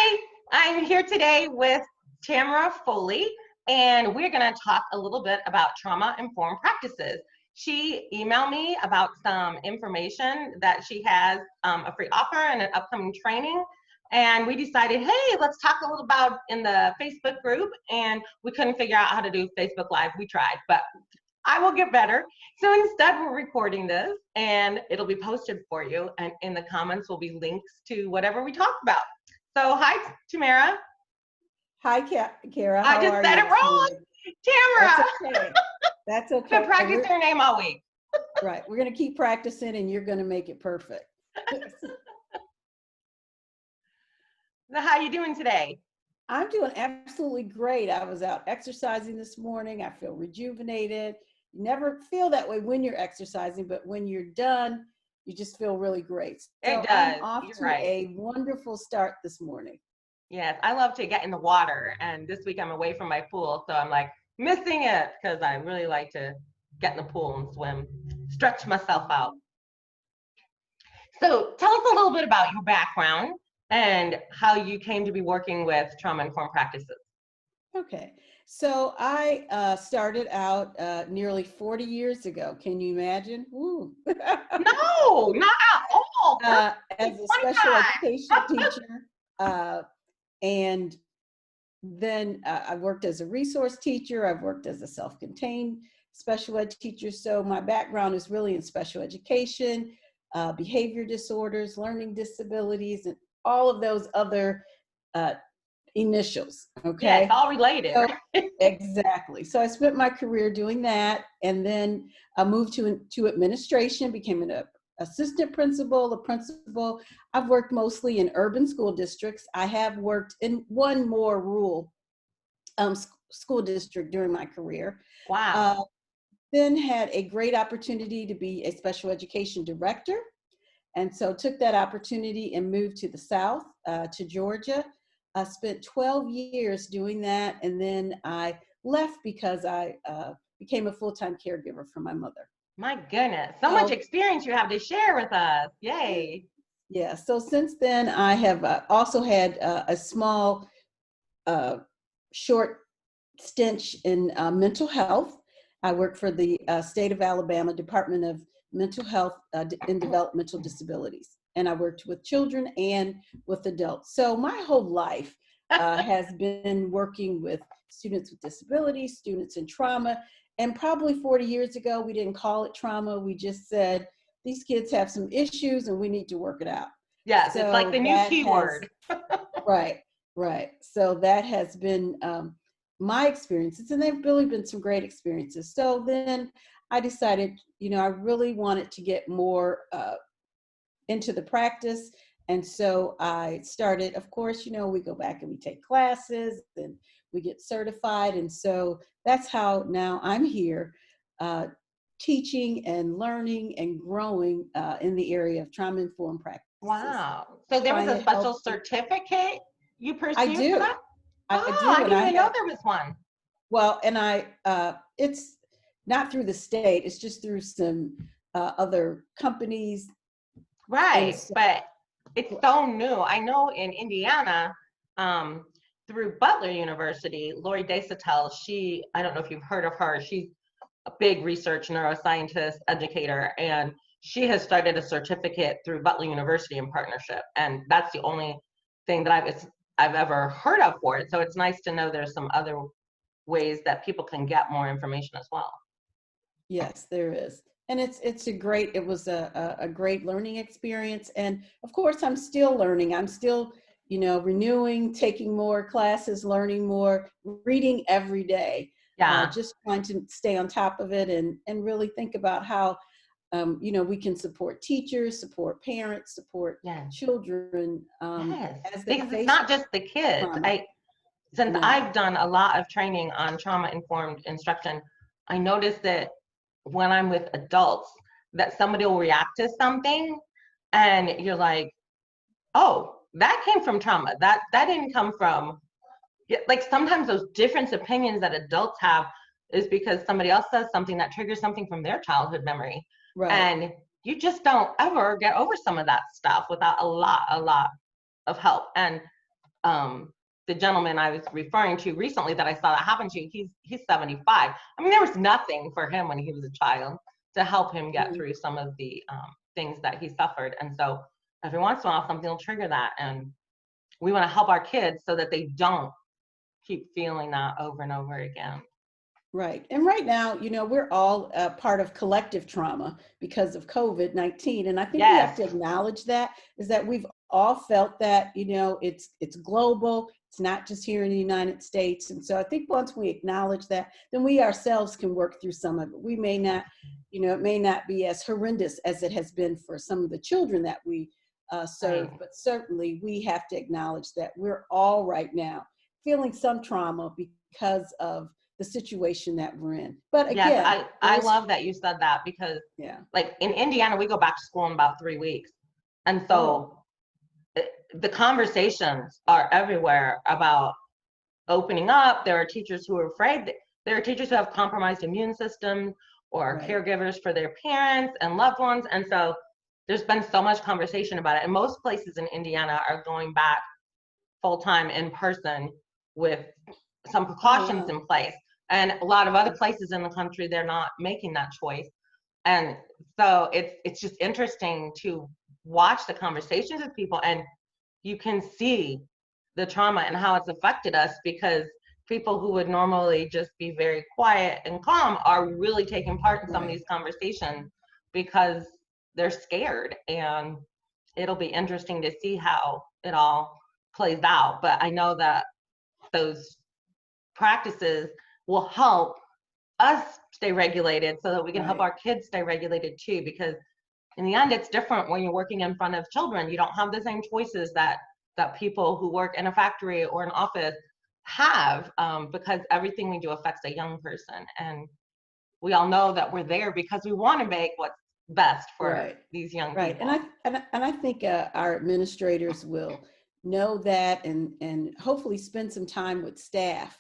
Hi, I'm here today with Tamera Foley, and we're going to talk a little bit about trauma-informed practices. She emailed me about some information that she has a free offer and an upcoming training, and we decided, hey, let's talk a little about in the Facebook group, and we couldn't figure out how to do Facebook Live. We tried, but I will get better. So instead, we're recording this, and it'll be posted for you, and in the comments will be links to whatever we talked about. So hi, Tamera. Hi, Kara. I How just are said you it this wrong. morning? Tamera. That's okay. That's I've been okay. practicing your name all week. Right. We're going to keep practicing and you're going to make it perfect. So how you doing today? I'm doing absolutely great. I was out exercising this morning. I feel rejuvenated. You never feel that way when you're exercising, but when you're done, you just feel really great. It So does. I'm off You're to right. a wonderful start this morning. Yes, I love to get in the water, and this week I'm away from my pool, so I'm like missing it because I really like to get in the pool and swim, stretch myself out. So tell us a little bit about your background and how you came to be working with trauma-informed practices. Okay, so I started out nearly 40 years ago. Can you imagine? Woo. No, not at all. As a special education teacher, and then I worked as a resource teacher. I've worked as a self-contained special ed teacher. So my background is really in special education, behavior disorders, learning disabilities, and all of those other initials. Okay. Yeah, it's all related. So, exactly. So I spent my career doing that, and then I moved to administration, became an assistant principal, a principal. I've worked mostly in urban school districts. I have worked in one more rural school district during my career. Wow. Then had a great opportunity to be a special education director. And so took that opportunity and moved to the South, to Georgia. I spent 12 years doing that. And then I left because I became a full-time caregiver for my mother. My goodness, so much experience you have to share with us. Yay. Yeah, so since then I have also had a small, short stint in mental health. I work for the state of Alabama Department of Mental Health and Developmental Disabilities. And I worked with children and with adults. So my whole life has been working with students with disabilities, students in trauma. And probably 40 years ago, we didn't call it trauma. We just said, these kids have some issues and we need to work it out. Yes, so it's like the new keyword. Right. So that has been my experiences, and they've really been some great experiences. So then I decided, I really wanted to get more into the practice. And so I started, of course, we go back and we take classes and we get certified. And so that's how now I'm here teaching and learning and growing in the area of trauma-informed practices. Wow. So there was a special certificate you pursued for that? I do. I didn't even know there was one. Well, and it's not through the state, it's just through some other companies. Right, but it's so new. I know in Indiana, through Butler University, Lori Desatel, I don't know if you've heard of her, she's a big research neuroscientist, educator, and she has started a certificate through Butler University in partnership. And that's the only thing that I've ever heard of for it. So it's nice to know there's some other ways that people can get more information as well. Yes, there is. And it was a great learning experience. And of course, I'm still learning. I'm still, renewing, taking more classes, learning more, reading every day. Yeah. Just trying to stay on top of it and really think about how, we can support teachers, support parents, support children. As they because it's not just the kids. I've done a lot of training on trauma-informed instruction, I noticed that when I'm with adults, that somebody will react to something and you're like, oh, that came from trauma. That didn't come from, like sometimes those different opinions that adults have is because somebody else says something that triggers something from their childhood memory. Right. And you just don't ever get over some of that stuff without a lot of help. And the gentleman I was referring to recently that I saw that happen to, he's 75. I mean, there was nothing for him when he was a child to help him get through some of the things that he suffered. And so every once in a while, something will trigger that. And we want to help our kids so that they don't keep feeling that over and over again. Right. And right now, we're all part of collective trauma because of COVID-19. And I think we have to acknowledge that, is that we've all felt that, it's global. It's not just here in the United States. And so I think once we acknowledge that, then we ourselves can work through some of it. We may not, it may not be as horrendous as it has been for some of the children that we serve, but certainly we have to acknowledge that we're all right now feeling some trauma because of the situation that we're in. But again, yes, I love that you said that, because like in Indiana, we go back to school in about 3 weeks. And so the conversations are everywhere about opening up. There are teachers who are afraid. There are teachers who have compromised immune systems, or caregivers for their parents and loved ones. And so there's been so much conversation about it. And most places in Indiana are going back full-time in person with some precautions in place. And a lot of other places in the country, they're not making that choice. And so it's just interesting to watch the conversations with people, and you can see the trauma and how it's affected us, because people who would normally just be very quiet and calm are really taking part in some of these conversations because they're scared. And it'll be interesting to see how it all plays out. But I know that those practices will help us stay regulated so that we can help our kids stay regulated too, because in the end, it's different when you're working in front of children. You don't have the same choices that people who work in a factory or an office have, because everything we do affects a young person. And we all know that we're there because we want to make what's best for these young people. And I think our administrators will know that, and hopefully spend some time with staff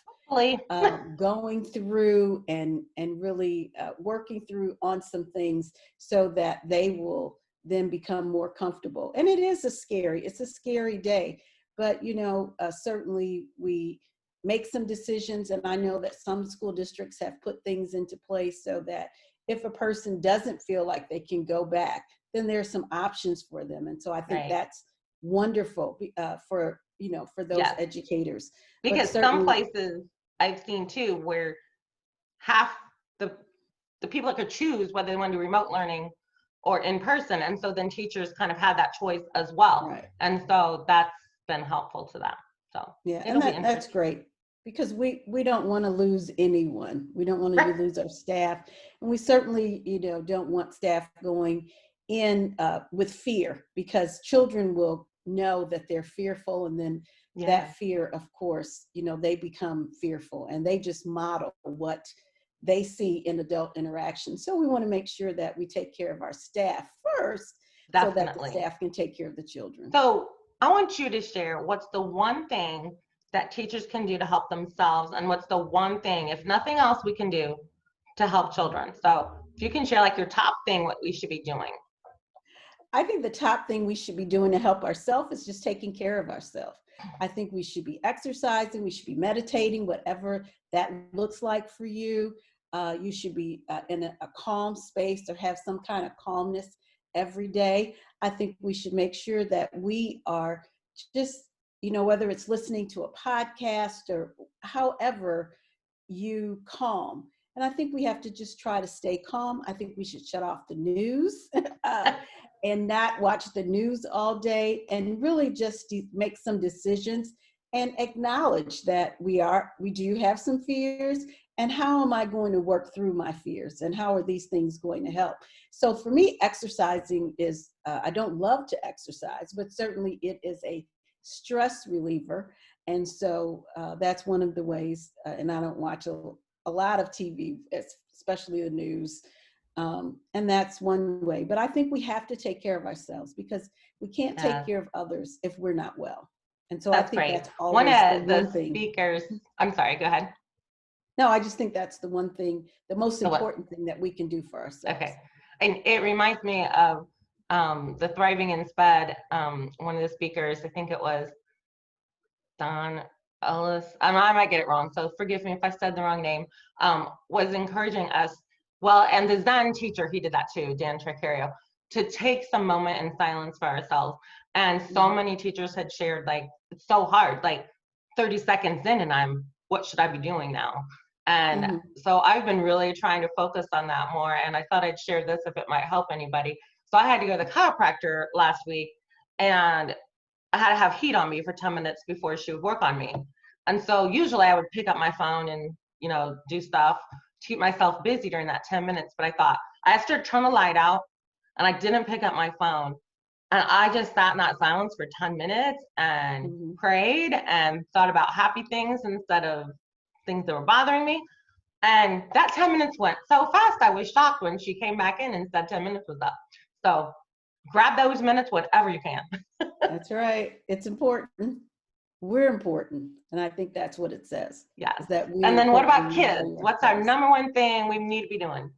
going through and really working through on some things so that they will then become more comfortable. And it's a scary day, but certainly we make some decisions. And I know that some school districts have put things into place so that if a person doesn't feel like they can go back, then there's some options for them. And so I think that's wonderful for those educators. Because some places I've seen too, where half the people that could choose whether they want to do remote learning or in person. And so then teachers kind of had that choice as well. And so that's been helpful to them. So and that's great, because we don't want to lose anyone. We don't want to lose our staff. And we certainly, don't want staff going in with fear, because children will know that they're fearful, and then that fear, of course, they become fearful, and they just model what they see in adult interaction. So we want to make sure that we take care of our staff first, so that the staff can take care of the children. So I want you to share, what's the one thing that teachers can do to help themselves, and what's the one thing, if nothing else, we can do to help children? So if you can share like your top thing, what we should be doing. I think the top thing we should be doing to help ourselves is just taking care of ourselves. I think we should be exercising, we should be meditating, whatever that looks like for you. You should be in a calm space, or have some kind of calmness every day. I think we should make sure that we are just, whether it's listening to a podcast or however you calm. And I think we have to just try to stay calm. I think we should shut off the news and not watch the news all day, and really just make some decisions and acknowledge that we do have some fears, and how am I going to work through my fears, and how are these things going to help? So for me, exercising is, I don't love to exercise, but certainly it is a stress reliever. And so that's one of the ways, and I don't watch a lot of TV, especially the news. And that's one way. But I think we have to take care of ourselves, because we can't take care of others if we're not well. And so I think that's always one of the speakers. I'm sorry, go ahead. No, I just think that's the one thing, the most important thing that we can do for ourselves. Okay. And it reminds me of the Thriving in SPED, one of the speakers, I think it was Don Ellis, I might get it wrong, so forgive me if I said the wrong name, was encouraging us, well, and the Zen teacher, he did that too, Dan Tricario, to take some moment in silence for ourselves. And so many teachers had shared, like, it's so hard, like 30 seconds in, and what should I be doing now? And so I've been really trying to focus on that more. And I thought I'd share this if it might help anybody. So I had to go to the chiropractor last week, and I had to have heat on me for 10 minutes before she would work on me. And so usually I would pick up my phone and, do stuff to keep myself busy during that 10 minutes. But I thought I asked her to turn the light out, and I didn't pick up my phone. And I just sat in that silence for 10 minutes and prayed and thought about happy things instead of things that were bothering me. And that 10 minutes went so fast, I was shocked when she came back in and said 10 minutes was up. So grab those minutes, whatever you can. That's right. It's important. We're important. And I think that's what it says. Yes. Is that and then what about kids? What's our number one thing we need to be doing?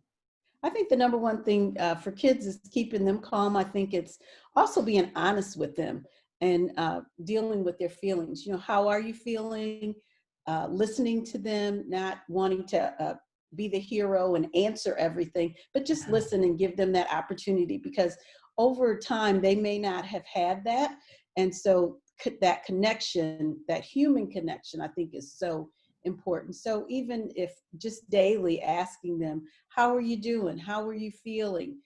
I think the number one thing for kids is keeping them calm. I think it's also being honest with them and dealing with their feelings. How are you feeling? Listening to them, not wanting to be the hero and answer everything, but just listen and give them that opportunity, because over time they may not have had that. And so that connection, that human connection, I think is so important. So even if just daily asking them, how are you doing? How are you feeling?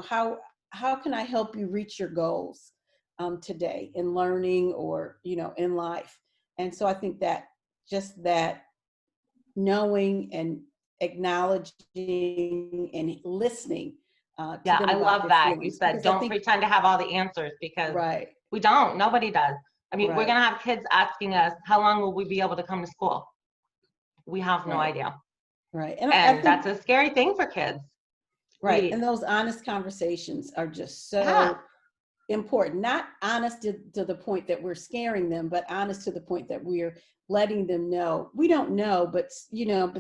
How can I help you reach your goals today in learning or, in life? And so I think that just that knowing and acknowledging and listening to them I about love their that. feelings. You said, don't pretend to have all the answers, because we don't. Nobody does. I mean, we're going to have kids asking us, how long will we be able to come to school? We have no idea. Right. And I think that's a scary thing for kids. Right. And those honest conversations are just so important. Not honest to the point that we're scaring them, but honest to the point that we're letting them know we don't know, but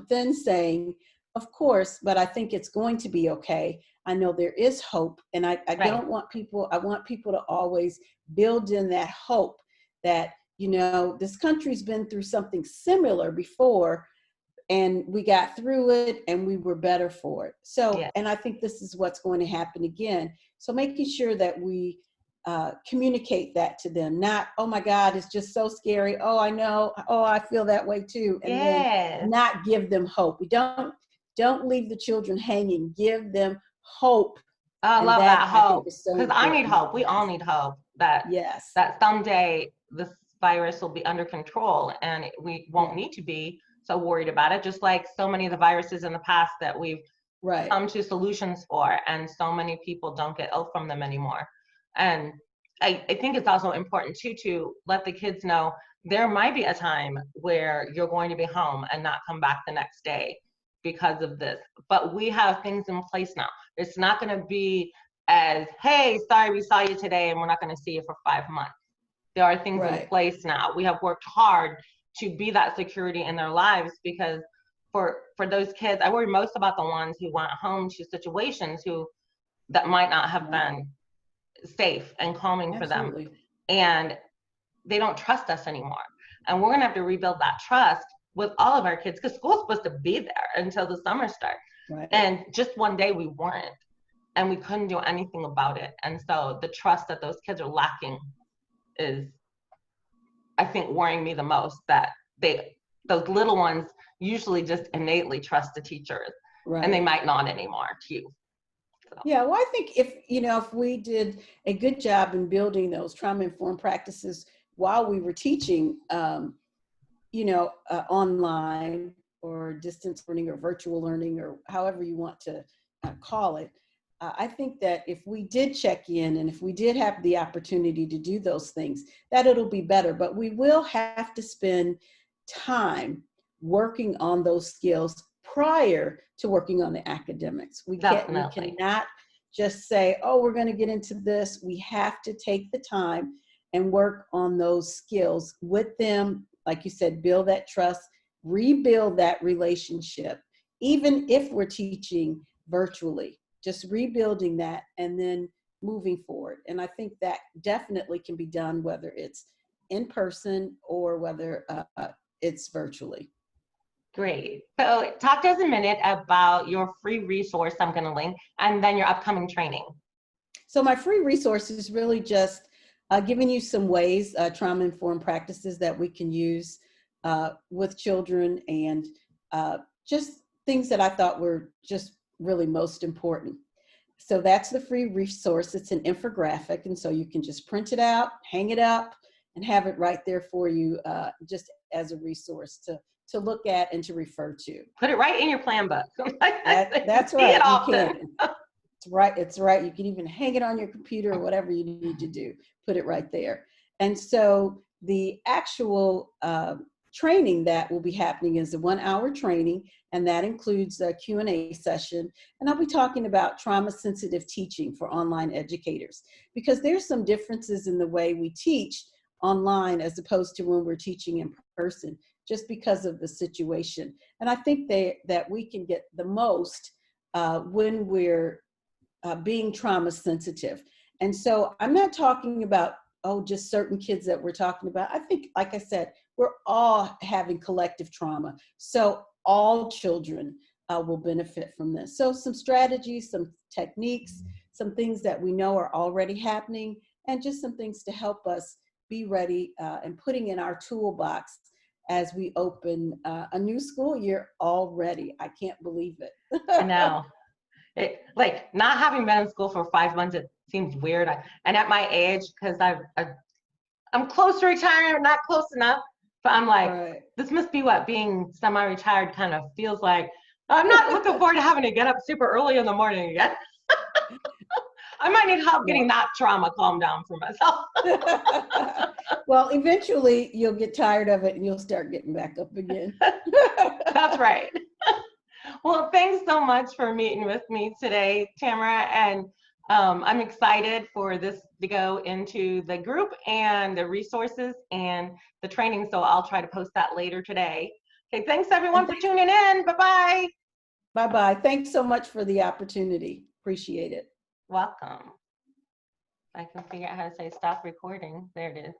then saying, of course, but I think it's going to be okay. I know there is hope. And I don't want people, I want people to always build in that hope that, this country's been through something similar before, and we got through it and we were better for it. So, and I think this is what's going to happen again. So making sure that we communicate that to them, not, oh my God, it's just so scary. Oh, I know. Oh, I feel that way too. And then not give them hope. We don't leave the children hanging. Give them hope. I love that hope, because I need hope. We all need hope that someday this virus will be under control and we won't need to be so worried about it, just like so many of the viruses in the past that we've come to solutions for, and so many people don't get ill from them anymore. And I think it's also important too to let the kids know there might be a time where you're going to be home and not come back the next day because of this, but we have things in place now. It's not going to be as, hey, sorry we saw you today and we're not going to see you for 5 months. There are things in place now. We have worked hard to be that security in their lives, because for those kids, I worry most about the ones who went home to situations that might not have been safe and calming for them, and they don't trust us anymore. And we're going to have to rebuild that trust with all of our kids, because school's supposed to be there until the summer starts. And just one day we weren't, and we couldn't do anything about it. And so the trust that those kids are lacking is, I think, worrying me the most, that those little ones usually just innately trust the teachers, and they might not anymore too. So. Yeah, well, I think if we did a good job in building those trauma-informed practices while we were teaching, online or distance learning or virtual learning or however you want to call it, I think that if we did check in and if we did have the opportunity to do those things, that it'll be better. But we will have to spend time working on those skills prior to working on the academics. We cannot just say, oh, we're going to get into this. We have to take the time and work on those skills with them. Like you said, build that trust, rebuild that relationship, even if we're teaching virtually, just rebuilding that and then moving forward. And I think that definitely can be done, whether it's in person or whether it's virtually. Great. So talk to us a minute about your free resource I'm going to link, and then your upcoming training. So my free resource is really just giving you some ways, trauma-informed practices that we can use with children, and just things that I thought were just really most important. So that's the free resource. It's an infographic, and so you can just print it out, hang it up, and have it right there for you, just as a resource to look at and to refer to. Put it right in your plan book. That's See it right. You often. can. It's right. It's right. You can even hang it on your computer or whatever you need to do. Put it right there. And so the actual training that will be happening is a 1-hour training, and that includes a Q&A session. And I'll be talking about trauma-sensitive teaching for online educators, because there's some differences in the way we teach online as opposed to when we're teaching in person, just because of the situation. And I think that we can get the most when we're being trauma sensitive. And so I'm not talking about, just certain kids that we're talking about. I think, like I said, we're all having collective trauma. So all children will benefit from this. So some strategies, some techniques, some things that we know are already happening, and just some things to help us be ready and putting in our toolbox as we open a new school year already. I can't believe it. I know. Like, not having been in school for 5 months, it seems weird. And at my age, because I'm close to retiring, not close enough, but I'm like, Right. this must be what being semi-retired kind of feels like. I'm not looking forward to having to get up super early in the morning again. I might need help getting that trauma calmed down for myself. Well, eventually you'll get tired of it and you'll start getting back up again. That's right. Well, thanks so much for meeting with me today, Tamera, and I'm excited for this to go into the group and the resources and the training, so I'll try to post that later today. Okay, thanks everyone for tuning in. Bye-bye. Bye-bye. Thanks so much for the opportunity. Appreciate it. Welcome. I can figure out how to say stop recording. There it is.